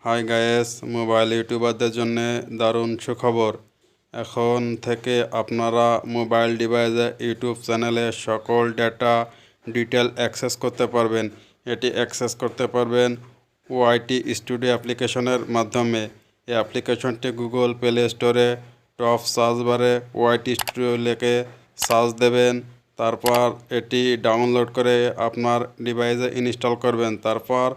High guys, mobile ইউটিউবারদের জন্য দারুণ সুখবর। এখন থেকে আপনারা মোবাইল ডিভাইসে ইউটিউব চ্যানেলে সকল ডেটা ডিটেল অ্যাক্সেস করতে পারবেন। এটি অ্যাক্সেস করতে পারবেন ওয়াইটি স্টুডিও অ্যাপ্লিকেশনের মাধ্যমে। এই অ্যাপ্লিকেশনটি গুগল প্লে স্টোরে টপ সার্চ বারে ওয়াইটি স্টুডিও লিখে সার্চ দেবেন। তারপর এটি ডাউনলোড করে আপনার ডিভাইসে ইনস্টল করবেন। তারপর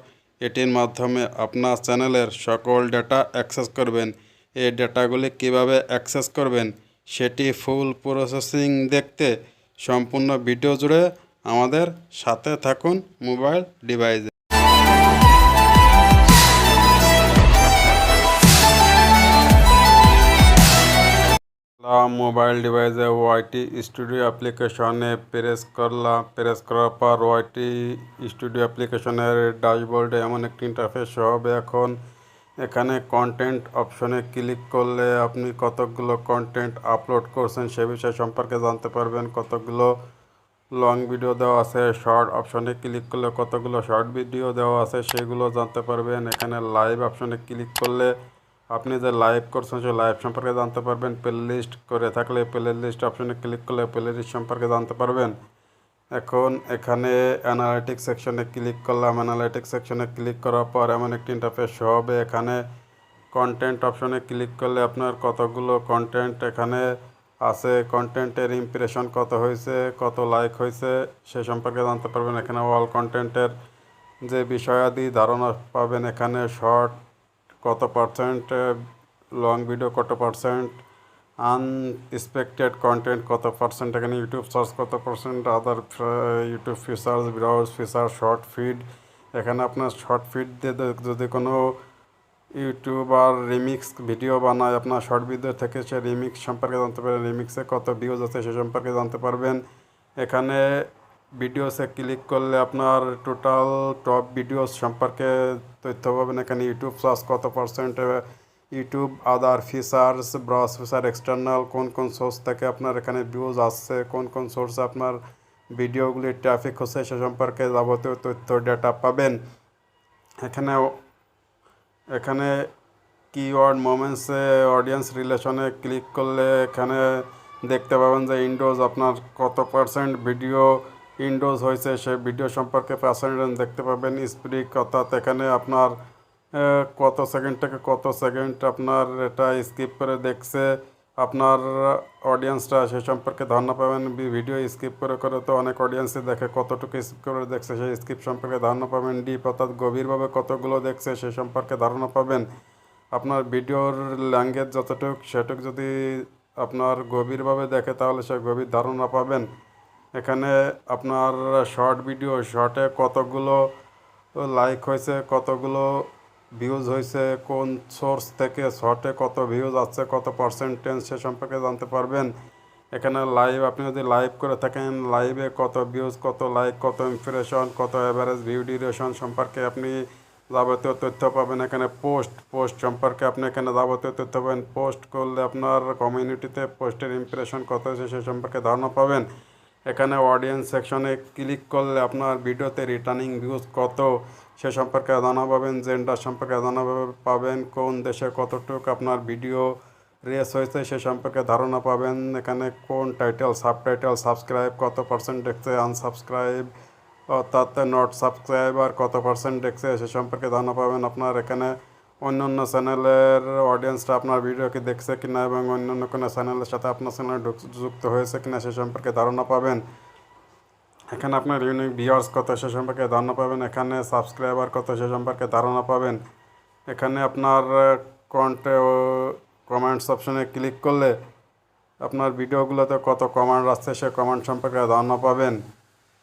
এটির মাধ্যমে আপনার চ্যানেলের সকল ডেটা অ্যাক্সেস করবেন। এই ডেটাগুলি কিভাবে অ্যাক্সেস করবেন সেটি ফুল প্রসেসিং দেখতে সম্পূর্ণ ভিডিও জুড়ে আমাদের সাথে থাকুন মোবাইল ডিভাইসে। মোবাইল ডিভাইসে ওয়াইটি স্টুডিও অ্যাপ্লিকেশনে প্রেস করার পর ওয়াইটি স্টুডিও অ্যাপ্লিকেশনের ড্যাশবোর্ডে এমন একটি ইন্টারফেস হবে। এখন এখানে কন্টেন্ট অপশনে ক্লিক করলে আপনি কতগুলো কন্টেন্ট আপলোড করছেন সে বিষয় সম্পর্কে জানতে পারবেন। কতগুলো লং ভিডিও দেওয়া আছে, শর্ট অপশনে ক্লিক করলে কতগুলো শর্ট ভিডিও দেওয়া আছে সেগুলো জানতে পারবেন। এখানে লাইভ অপশনে ক্লিক করলে আপনি যে লাইভ করছেন সেই লাইভ সম্পর্কে জানতে পারবেন। প্লে লিস্ট করে থাকলে প্লে লিস্ট অপশনে ক্লিক করলে প্লে লিস্ট সম্পর্কে জানতে পারবেন। এখন এখানে অ্যানালাইটিক্স সেকশনে ক্লিক করলাম। অ্যানালাইটিক্স সেকশনে ক্লিক করার পর এমন একটি ইন্টারফেস হবে। এখানে কন্টেন্ট অপশনে ক্লিক করলে আপনার কতগুলো কন্টেন্ট এখানে আছে, কন্টেন্টের ইমপ্রেশন কত হয়েছে, কত লাইক হয়েছে সে সম্পর্কে জানতে পারবেন। এখানে অল কন্টেন্টের যে বিষয়াদি ধারণা পাবেন। এখানে শর্ট কত পার্সেন্ট, লং ভিডিও কত পার্সেন্ট, আনএক্সপেক্টেড কন্টেন্ট কত পার্সেন্ট, এখানে ইউটিউব সার্চ কত পার্সেন্ট, আদার YouTube features, browse feature, short feed. এখানে আপনার শর্ট ফিড দিয়ে যদি কোনো ইউটিউবার রিমিক্স ভিডিও বানায় আপনার শর্ট ভিডিও থেকে, সে রিমিক্স সম্পর্কে জানতে পারবেন। রিমিক্সে কত ভিউজ আছে সে সম্পর্কে জানতে পারবেন। এখানে ভিডিওসে ক্লিক করলে আপনার টোটাল টপ ভিডিওস সম্পর্কে তথ্য পাবেন। এখানে ইউটিউব সার্চ কত পার্সেন্ট, ইউটিউব আদার ফিচার্স, ব্রাউজ ফিচার, এক্সটার্নাল কোন কোন সোর্স থেকে আপনার এখানে ভিউজ আসছে, কোন কোন সোর্সে আপনার ভিডিওগুলি ট্রাফিক হচ্ছে সে সম্পর্কে যাবতীয় তথ্য ডেটা পাবেন। এখানে কিওয়ার্ড মোমেন্টসে অডিয়েন্স রিলেশনে ক্লিক করলে এখানে দেখতে পাবেন যে উইন্ডোজ আপনার কত পার্সেন্ট ভিডিও উইন্ডোজ হয়েছে সেই ভিডিও সম্পর্কে পার্সেন্টেজ দেখতে পাবেন। স্পিক অর্থাৎ এখানে আপনার কত সেকেন্ড থেকে কত সেকেন্ড আপনার এটা স্কিপ করে দেখছে আপনার অডিয়েন্সরা সে সম্পর্কে ধারণা পাবেন। ভিডিও স্কিপ করে করে তো অনেক অডিয়েন্সই দেখে, কতটুকু স্কিপ করে দেখছে সেই স্কিপ সম্পর্কে ধারণা পাবেন। ডিপ অর্থাৎ গভীরভাবে কতগুলো দেখছে সে সম্পর্কে ধারণা পাবেন। আপনার ভিডিওর ল্যাঙ্গুয়েজ যতটুকু সেটুকু যদি আপনার গভীরভাবে দেখে তাহলে সে গভীর ধারণা পাবেন। এখানে আপনার শর্ট ভিডিও, শর্টে কতগুলো লাইক হয়েছে, কতগুলো ভিউজ হয়েছে, কোন সোর্স থেকে শর্টে কত ভিউজ আসছে, কত পার্সেন্টেজ সে সম্পর্কে জানতে পারবেন। এখানে লাইভ, আপনি যদি লাইভ করে থাকেন লাইভে কত ভিউজ, কত লাইক, কত ইমপ্রেশন, কত অ্যাভারেজ ভিউ ডিউরেশন সম্পর্কে আপনি যাবতীয় তথ্য পাবেন। এখানে পোস্ট সম্পর্কে আপনি এখানে যাবতীয় তথ্য পাবেন। পোস্ট করলে আপনার কমিউনিটিতে পোস্টের ইমপ্রেশন কত হয়েছে সে সম্পর্কে ধারণা পাবেন। এখানে অডিয়েন্স সেকশনে ক্লিক করলে আপনার ভিডিওতে রিটার্নিং ভিউজ কত সে সম্পর্কে ধারণা পাবেন। জেন্ডার সম্পর্কে ধারণা পাবেন। কোন দেশে কতটুকু আপনার ভিডিও রেস হয়েছে সে সম্পর্কে ধারণা পাবেন। এখানে কোন টাইটেল, সাবটাইটেল, সাবস্ক্রাইব কত পার্সেন্ট দেখছে, আনসাবস্ক্রাইব অর্থাৎ নট সাবস্ক্রাইবার কত পার্সেন্ট দেখছে সে সম্পর্কে ধারণা পাবেন। আপনার এখানে অন্যান্য চ্যানেলের অডিয়েন্সরা আপনার ভিডিওকে দেখছে কিনা এবং অন্যান্য কোনো চ্যানেলের সাথে আপনার চ্যানেল যুক্ত হয়েছে কিনা সে সম্পর্কে ধারণা পাবেন। এখানে আপনার ইউনিক ভিউয়ার্স কত সে সম্পর্কে ধারণা পাবেন। এখানে সাবস্ক্রাইবার কত সে সম্পর্কে ধারণা পাবেন। এখানে আপনার কমেন্টস অপশনে ক্লিক করলে আপনার ভিডিওগুলোতে কত কমেন্ট আসছে সে কমেন্ট সম্পর্কে ধারণা পাবেন।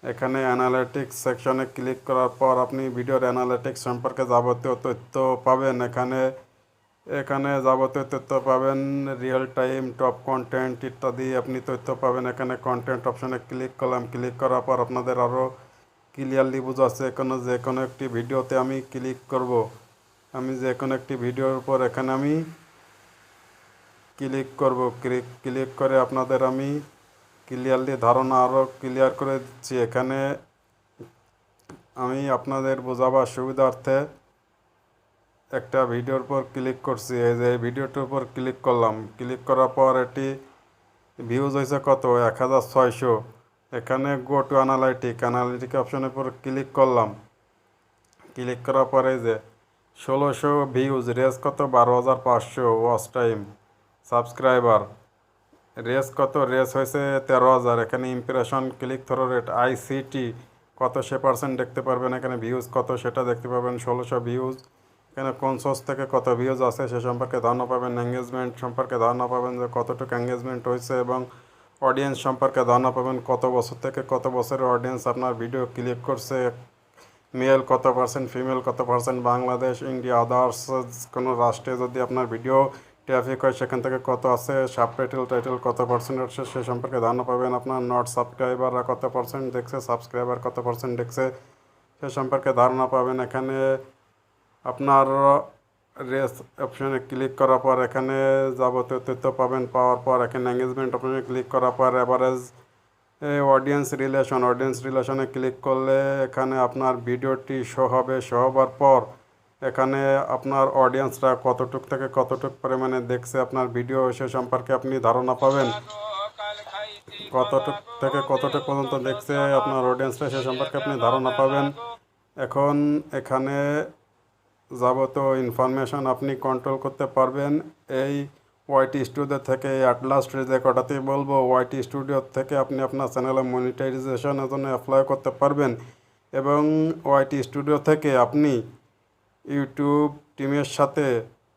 এখানে অ্যানালিটিক্স সেকশনে ক্লিক করার পর আপনি ভিডিওর অ্যানালিটিক্স সম্পর্কে যাবতীয় তথ্য পাবেন। এখানে যাবতীয় তথ্য পাবেন, রিয়েল টাইম, টপ কন্টেন্ট ইত্যাদি আপনি তথ্য পাবেন। এখানে কন্টেন্ট অপশনে ক্লিক করলাম। ক্লিক করার পর আপনাদের আরও ক্লিয়ারলি বোঝাচ্ছে যে কোনো একটি ভিডিওতে আমি ক্লিক করব। আমি যে কোনো একটি ভিডিওর উপর এখানে আমি ক্লিক করব। ক্লিক করে আপনাদের আমি ক্লিয়ারলি ধারণা আরও ক্লিয়ার করে দিচ্ছি। এখানে আমি আপনাদের বোঝাবার সুবিধার্থে একটা ভিডিওর উপর ক্লিক করছি, এই যে এই ভিডিওটার উপর ক্লিক করলাম, ক্লিক করার পর এটি ভিউজ হয়েছে কত 1600। এখানে গো টু অ্যানালাইটিক অপশনের উপর ক্লিক করলাম, ক্লিক করার পরে যে 1600 ভিউজ, রেস কত 12500, ওয়াচ টাইম, সাবস্ক্রাইবার রেস কত, রেস হয়েছে 13000। এখানে impression, click through rate, ICT কত সে পার্সেন্ট দেখতে পারবেন, এখানে ভিউজ কত সেটা দেখতে পাবেন 1600 ভিউজ। এখানে কোন সোর্স থেকে কত ভিউজ আছে সে সম্পর্কে ধারণা পাবেন, এঙ্গেজমেন্ট সম্পর্কে ধারণা পাবেন যে কতটুকু এঙ্গেজমেন্ট হয়েছে, এবং অডিয়েন্স সম্পর্কে ধারণা পাবেন কত বছর থেকে কত বছরের অডিয়েন্স আপনার ভিডিও ক্লিক করছে, মেল কত পার্সেন্ট, ফিমেল কত পার্সেন্ট, বাংলাদেশ, ইন্ডিয়া, আদার্স কোনো রাষ্ট্রে যদি আপনার ভিডিও ট্রাফিক হয় সেখান থেকে কত আছে, টাইটেল কত পার্সেন্ট আছে সে সম্পর্কে ধারণা পাবেন। আপনার নট সাবস্ক্রাইবাররা কত পার্সেন্ট দেখছে, সাবস্ক্রাইবার কত পার্সেন্ট দেখছে সে সম্পর্কে ধারণা পাবেন। এখানে আপনার রেস অপশনে ক্লিক করার পর এখানে যাবতীয় তথ্য পাবেন, পাওয়ার পর এখানে এঙ্গেজমেন্ট অপশনে ক্লিক করার পর অ্যাভারেজ অডিয়েন্স রিলেশনে ক্লিক করলে এখানে আপনার ভিডিওটি শো হবে, শো হবার পর এখানে আপনার অডিয়েন্সরা কতটুক থেকে কতটুক পরিমাণে দেখছে আপনার ভিডিও সে সম্পর্কে আপনি ধারণা পাবেন, কতটুক থেকে কতটুক পর্যন্ত দেখছে আপনার অডিয়েন্সরা সে সম্পর্কে আপনি ধারণা পাবেন। এখন এখানে যাবতীয় ইনফরমেশন আপনি কন্ট্রোল করতে পারবেন এই ওয়াইটি স্টুডিও থেকে। অ্যাট লাস্ট যে কটাতেই বলবো, ওয়াইটি স্টুডিও থেকে আপনি আপনার চ্যানেলে মনিটাইজেশনের জন্য অ্যাপ্লাই করতে পারবেন, এবং ওয়াইটি স্টুডিও থেকে আপনি ইউটিউব টিমের সাথে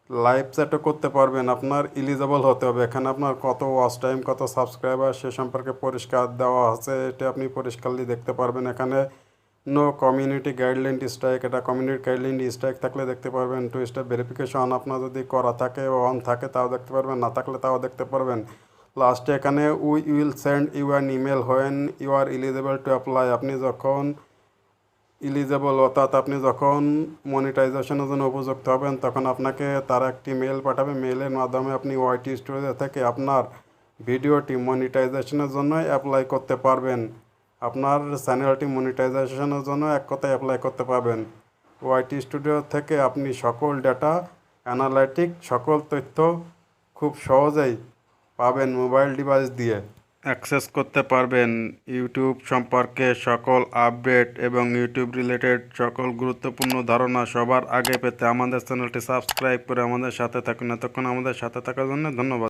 লাইভ চ্যাটও করতে পারবেন। আপনার এলিজেবল হতে হবে, এখানে আপনার কত ওয়াচ টাইম, কত সাবস্ক্রাইবার সে সম্পর্কে পরিষ্কার দেওয়া আছে, এটা আপনি পরিষ্কারলি দেখতে পারবেন। এখানে নো কমিউনিটি গাইডলাইন স্ট্রাইক, এটা কমিউনিটি গাইডলাইন স্ট্রাইক থাকলে দেখতে পারবেন। টু স্টেপ ভেরিফিকেশন আপনার যদি করা থাকে ও অন থাকে তাও দেখতে পারবেন, না থাকলে তাও দেখতে পারবেন। লাস্টে এখানে we will send you an email when you are eligible to apply, আপনি যখন এলিজেবল অর্থাৎ আপনি যখন মনিটাইজেশনের জন্য উপযুক্ত হবেন তখন আপনাকে তারা একটি মেল পাঠাবে, মেলের মাধ্যমে আপনি ওয়াইটি স্টুডিও থেকে আপনার ভিডিওটি মনিটাইজেশনের জন্য অ্যাপ্লাই করতে পারবেন। আপনার চ্যানেলটি মনিটাইজেশনের জন্য এক কথায় অ্যাপ্লাই করতে পারবেন। ওয়াইটি স্টুডিও থেকে আপনি সকল ডেটা অ্যানালাইটিক সকল তথ্য খুব সহজেই পাবেন, মোবাইল ডিভাইস দিয়ে অ্যাক্সেস করতে পারবেন। ইউটিউব সম্পর্কে সকল আপডেট এবং ইউটিউব রিলেটেড সকল গুরুত্বপূর্ণ ধারণা সবার আগে পেতে আমাদের চ্যানেলটি সাবস্ক্রাইব করে আমাদের সাথে থাকুন। এতক্ষণ আমাদের সাথে থাকার জন্য ধন্যবাদ।